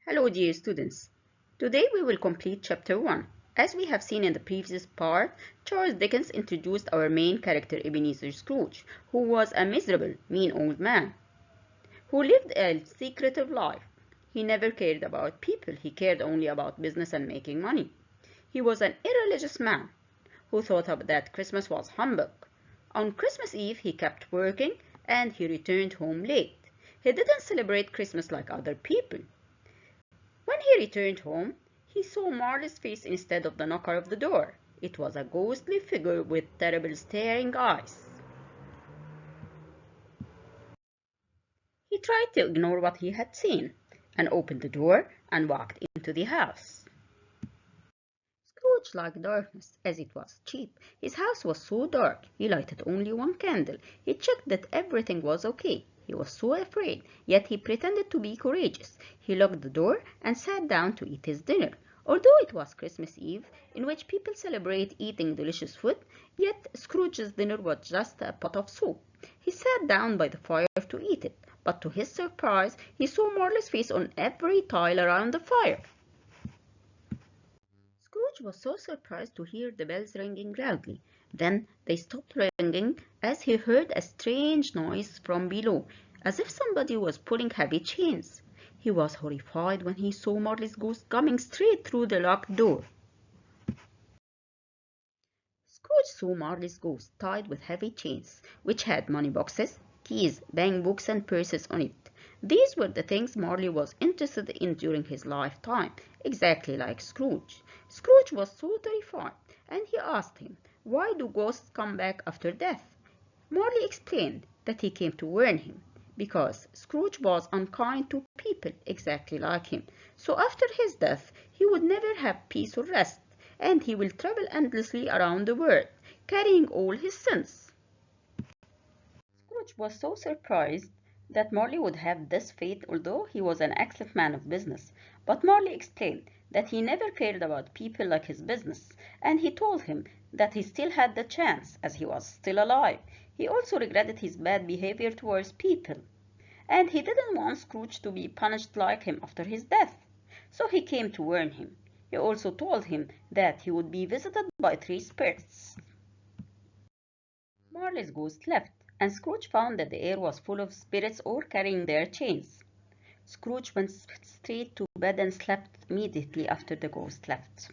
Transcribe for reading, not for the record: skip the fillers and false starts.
Hello dear students. Today we will complete chapter 1. As we have seen in the previous part, Charles Dickens introduced our main character Ebenezer Scrooge, who was a miserable, mean old man, who lived a secretive life. He never cared about people, he cared only about business and making money. He was an irreligious man, who thought that Christmas was humbug. On Christmas Eve he kept working, and he returned home late. He didn't celebrate Christmas like other people. When he returned home, he saw Marley's face instead of the knocker of the door. It was a ghostly figure with terrible staring eyes. He tried to ignore what he had seen, and opened the door and walked into the house. Scrooge liked darkness, as it was cheap. His house was so dark, he lighted only one candle. He checked that everything was okay. He was so afraid, yet he pretended to be courageous. He locked the door and sat down to eat his dinner. Although it was Christmas Eve, in which people celebrate eating delicious food, yet Scrooge's dinner was just a pot of soup. He sat down by the fire to eat it, but to his surprise, he saw Marley's face on every tile around the fire. Scrooge was so surprised to hear the bells ringing loudly. Then they stopped ringing as he heard a strange noise from below, as if somebody was pulling heavy chains. He was horrified when he saw Marley's ghost coming straight through the locked door. Scrooge saw Marley's ghost tied with heavy chains, which had money boxes, keys, bank books, and purses on it. These were the things Marley was interested in during his lifetime, exactly like Scrooge. Scrooge was so terrified, and he asked him, "Why do ghosts come back after death?" Marley explained that he came to warn him, because Scrooge was unkind to people, exactly like him. So after his death, he would never have peace or rest, and he will travel endlessly around the world, carrying all his sins. Scrooge was so surprised that Marley would have this fate, although he was an excellent man of business. But Marley explained that he never cared about people like his business, and he told him that he still had the chance, as he was still alive. He also regretted his bad behavior towards people, and he didn't want Scrooge to be punished like him after his death. So he came to warn him. He also told him that he would be visited by 3 spirits. Marley's ghost left, and Scrooge found that the air was full of spirits all carrying their chains. Scrooge went straight to bed and slept immediately after the ghost left.